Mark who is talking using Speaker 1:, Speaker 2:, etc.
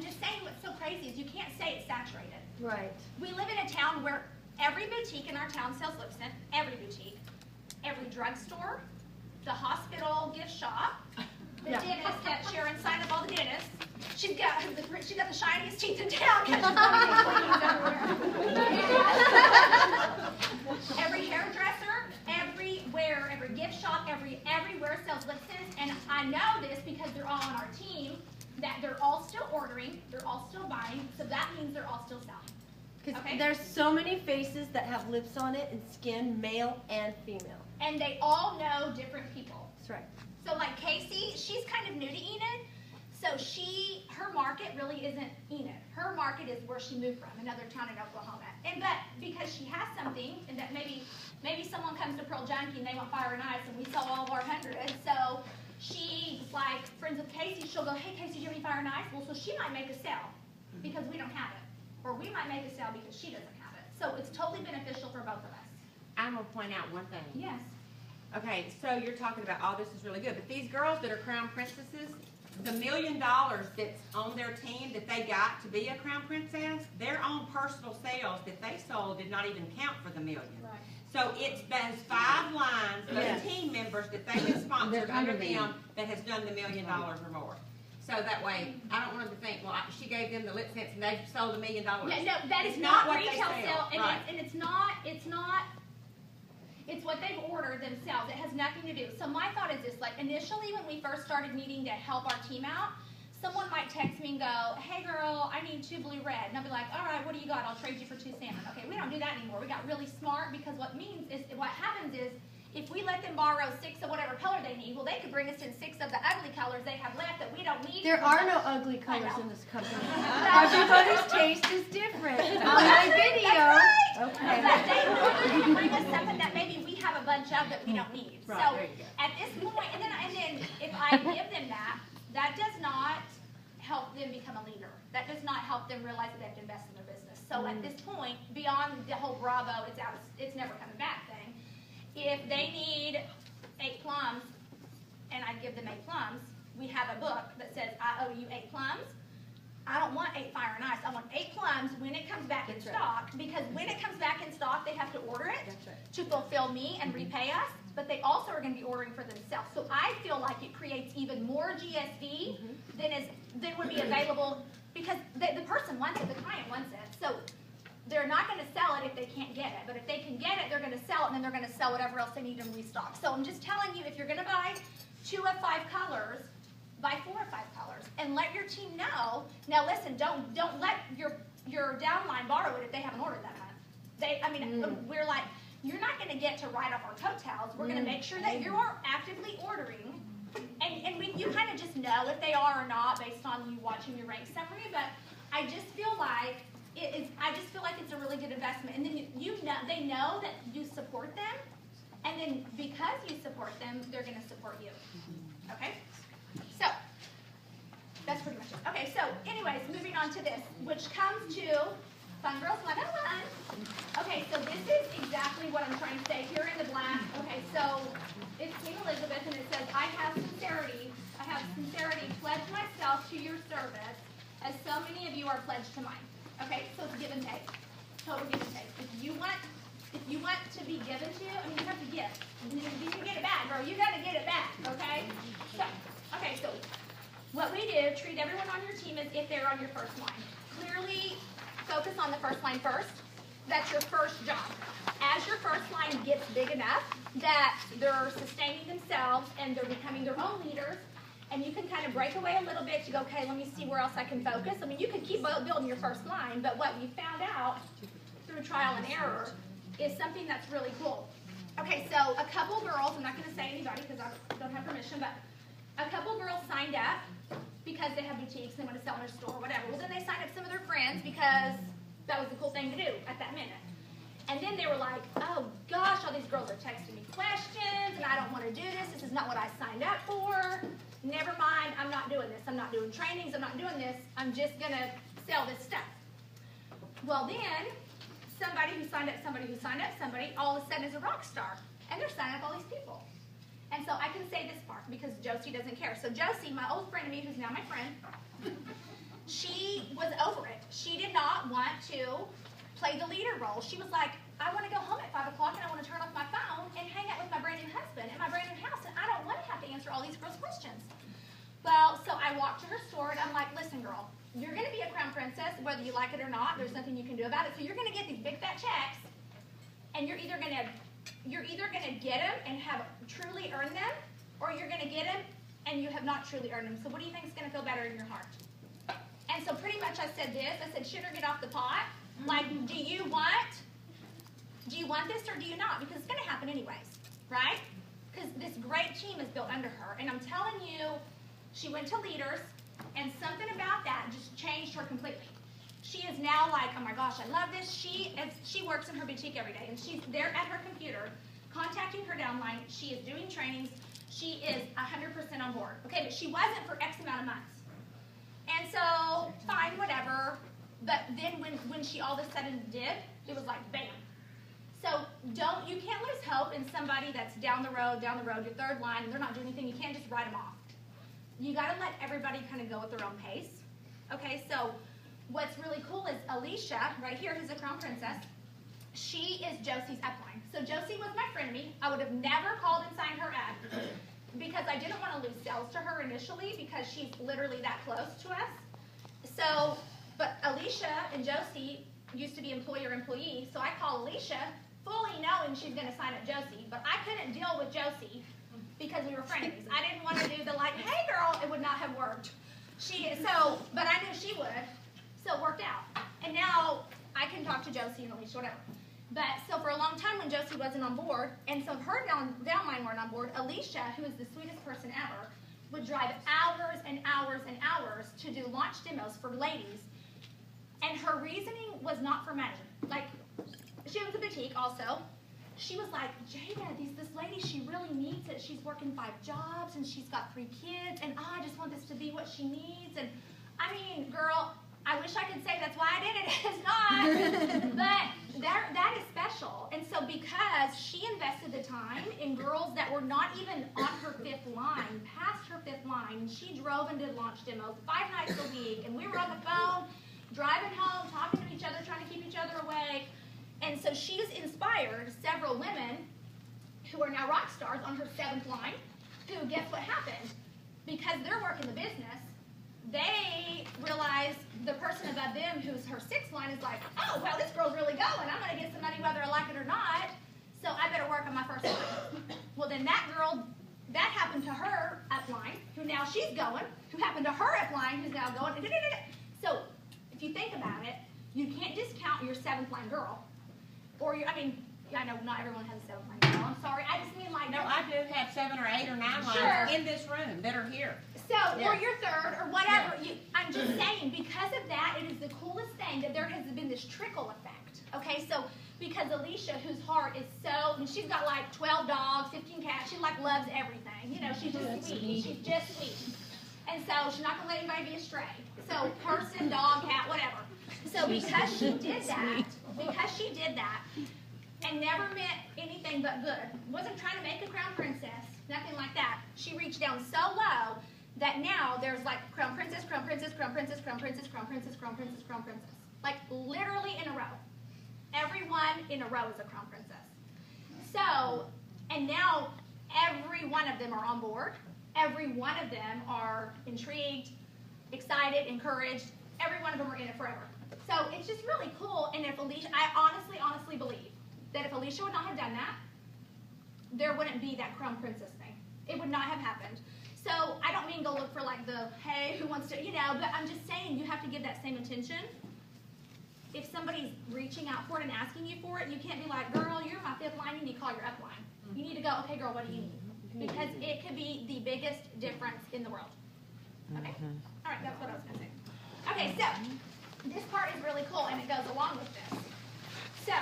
Speaker 1: just saying what's so crazy is you can't say it's saturated.
Speaker 2: Right.
Speaker 1: We live in a town where every boutique in our town sells lip tint. Every boutique. Every drugstore, the hospital gift shop, the dentist that Sharon signed up all the dentists. She's got the shiniest teeth in town because she's got everywhere. Every hairdresser, everywhere, every gift shop, everywhere sells lip tints. And I know this because they're all on our team, that they're all still ordering, they're all still buying, so that means they're all still selling.
Speaker 2: Because
Speaker 1: Okay.
Speaker 2: there's so many faces that have lips on it and skin, male and female.
Speaker 1: And they all know different people.
Speaker 2: That's right.
Speaker 1: So like Casey, she's kind of new to Enid, so her market really isn't Enid. Her market is where she moved from, another town in Oklahoma. But because she has something, and that maybe someone comes to Pearl Junkie and they want Fire and Ice, and we sell all of our 100, so she's like friends with Casey. She'll go, hey Casey, do you have any Fire and Ice? Well, so she might make a sale because we don't have it, or we might make a sale because she doesn't have it. So it's totally beneficial for both of us.
Speaker 3: I'm going to point out one thing.
Speaker 1: Yes.
Speaker 3: Okay, so you're talking about all this is really good, but these girls that are crown princesses, the $1 million that's on their team that they got to be a crown princess, their own personal sales that they sold did not even count for the $1 million.
Speaker 1: Right.
Speaker 3: So it's those 5 lines, those team members that they have sponsored under them that has done the $1 million or more. So that way, I don't want them to think, well, she gave them the lip tints and they sold $1 million.
Speaker 1: Yeah, no, that is
Speaker 3: It's
Speaker 1: not
Speaker 3: what they
Speaker 1: retail
Speaker 3: sell,
Speaker 1: sale, and,
Speaker 3: right.
Speaker 1: it's what they've ordered themselves. It has nothing to do. So my thought is this, like initially when we first started meeting to help our team out, someone might text me and go, hey girl, I need 2 blue red. And I'll be like, all right, what do you got? I'll trade you for 2 salmon. Okay, we don't do that anymore. We got really smart because what happens is if we let them borrow 6 of whatever color they need, well, they could bring us in 6 of the ugly colors they have left that we don't need.
Speaker 2: There are no ugly colors in this company. Everybody's taste is different. On my video. Okay.
Speaker 1: But they normally bring us something that maybe we have a bunch of that we don't need.
Speaker 3: Right,
Speaker 1: So
Speaker 3: there you go.
Speaker 1: at this point, and then if I give them that does not help them become a leader. That does not help them realize that they have to invest in their business. So at this point, beyond the whole Bravo, it's never coming back thing. If they need 8 plums, and I give them 8 plums, we have a book that says, I owe you 8 plums. I don't want 8 Fire and Ice. I want 8 plums when it comes back in stock, because when it comes back in stock, they have to order it to fulfill me and repay us, but they also are going to be ordering for themselves. So I feel like it creates even more GSV than would be available, because the person wants it, the client wants it. So they're not going to sell it if they can't get it, but if they can get it, they're going to sell it, and then they're going to sell whatever else they need to restock. So I'm just telling you, if you're going to buy 2 of 5 colors, buy 4 or 5 colors, and let your team know. Now listen, don't let your downline borrow it if they haven't ordered that month. We're like, you're not going to get to ride off our coattails. We're going to make sure that you are actively ordering, and you kind of just know if they are or not based on you watching your rank summary. But I just feel like it's a really good investment, and then they know that you support them, and then because you support them, they're going to support you. Okay. So, that's pretty much it. Okay, so anyways, moving on to this, which comes to Fun Girls 101. Okay, so this is exactly what I'm trying to say here in the black. Okay, so it's Queen Elizabeth, and it says, I have sincerity pledged myself to your service, as so many of you are pledged to mine. Okay, so it's give and take. Total give and take. If you want to be given to you, you have to give. You can get it back, girl. You got to get it back, okay? So what we do, treat everyone on your team as if they're on your first line. Clearly focus on the first line first. That's your first job. As your first line gets big enough that they're sustaining themselves and they're becoming their own leaders, and you can kind of break away a little bit to go, okay, let me see where else I can focus. You can keep building your first line, but what you found out through trial and error is something that's really cool. Okay, so a couple girls, I'm not going to say anybody because I don't have permission, but a couple girls signed up because they have boutiques, they want to sell in their store, whatever. Well, then they signed up some of their friends because that was the cool thing to do at that minute. And then they were like, oh gosh, all these girls are texting me questions, and I don't want to do this. This is not what I signed up for. Never mind, I'm not doing this. I'm not doing trainings. I'm not doing this. I'm just going to sell this stuff. Well, then somebody who signed up, somebody all of a sudden is a rock star, and they're signing up all these people. And so I can say this part because Josie doesn't care. So Josie, my old friend of me, who's now my friend, she was over it. She did not want to play the leader role. She was like, I want to go home at 5 o'clock and I want to turn off my phone and hang out with my brand new husband in my brand new house, and I don't want to have to answer all these girls' questions. Well, so I walked to her store and I'm like, listen, girl, you're going to be a crown princess whether you like it or not. There's nothing you can do about it. So you're going to get these big fat checks, and you're either going to get them and have truly earned them, or you're going to get them and you have not truly earned them. So what do you think is going to feel better in your heart? And so pretty much I said this. I said, shit or get off the pot. Like, do you want this or do you not? Because it's going to happen anyways, right? Because this great team is built under her. And I'm telling you, she went to leaders, and something about that just changed her completely. She is now like, oh my gosh, I love this. She works in her boutique every day, and she's there at her computer, contacting her downline. She is doing trainings. She is 100% on board. Okay, but she wasn't for X amount of months. And so, fine, whatever. But then when she all of a sudden did, it was like, bam. So you can't lose hope in somebody that's down the road, your third line, and they're not doing anything. You can't just write them off. You got to let everybody kind of go at their own pace. Okay, so what's really cool is Alicia, right here, who's a crown princess, she is Josie's upline. So Josie was my frenemy. I would have never called and signed her up because I didn't want to lose sales to her initially because she's literally that close to us. So, but Alicia and Josie used to be employer-employee, so I call Alicia fully knowing she's going to sign up Josie, but I couldn't deal with Josie because we were frenemies. I didn't want to do the like, hey girl, it would not have worked. But I knew she would, so it worked out. And now I can talk to Josie and Alicia, whatever. But so for a long time when Josie wasn't on board, and so her downline weren't on board, Alicia, who is the sweetest person ever, would drive hours and hours and hours to do launch demos for ladies. And her reasoning was not for money. Like, she owns a boutique also. She was like, Jada, this lady, she really needs it. She's working 5 jobs and she's got 3 kids, and I just want this to be what she needs. And I mean, girl, I wish I could say that's why I did it. It's not. But that is special. And so because she invested the time in girls that were not even on her 5th line, past her 5th line, and she drove and did launch demos 5 nights a week, and we were on the phone, driving home, talking to each other, trying to keep each other awake. And so she's inspired several women who are now rock stars on her 7th line, who, guess what happened? Because they're working the business, they realize the person above them, who's her 6th line, is like, oh, well, this girl's really going. I'm going to get some money whether I like it or not, so I better work on my 1st line. Well, then that girl, that happened to her upline, who now she's going, who happened to her upline, who's now going. So if you think about it, you can't discount your 7th line girl. Or I know not everyone has a 7th line girl. I'm sorry. I just mean like.
Speaker 3: No, I do have 7 or 8 or 9 lines
Speaker 1: Sure.
Speaker 3: in this room that are here.
Speaker 1: So,
Speaker 3: Yeah.
Speaker 1: or your 3rd, or whatever. Yeah. I'm just saying, because of that, it is the coolest thing that there has been this trickle effect. Okay, so because Alicia, whose heart is so, and she's got like 12 dogs, 15 cats. She like loves everything. You know, she's just sweet. She's just sweet. And so she's not gonna let anybody be astray. So person, dog, cat, whatever. So because she did that, and never meant anything but good, wasn't trying to make a crown princess, nothing like that. She reached down so low that now there's like crown princess, crown princess, crown princess, crown princess, crown princess, crown princess, crown princess. Like literally in a row. Everyone in a row is a crown princess. So, and now every one of them are on board. Every one of them are intrigued, excited, encouraged. Every one of them are in it forever. So it's just really cool. And if Alicia, I honestly believe that if Alicia would not have done that, there wouldn't be that crown princess thing. It would not have happened. So I don't mean go look for like the, hey, who wants to, but I'm just saying you have to give that same attention. If somebody's reaching out for it and asking you for it, you can't be like, girl, you're my 5th line, you need to call your upline. You need to go, okay, girl, what do you need? Because it could be the biggest difference in the world. Okay? All right, that's what I was going to say. Okay, so this part is really cool, and it goes along with this. So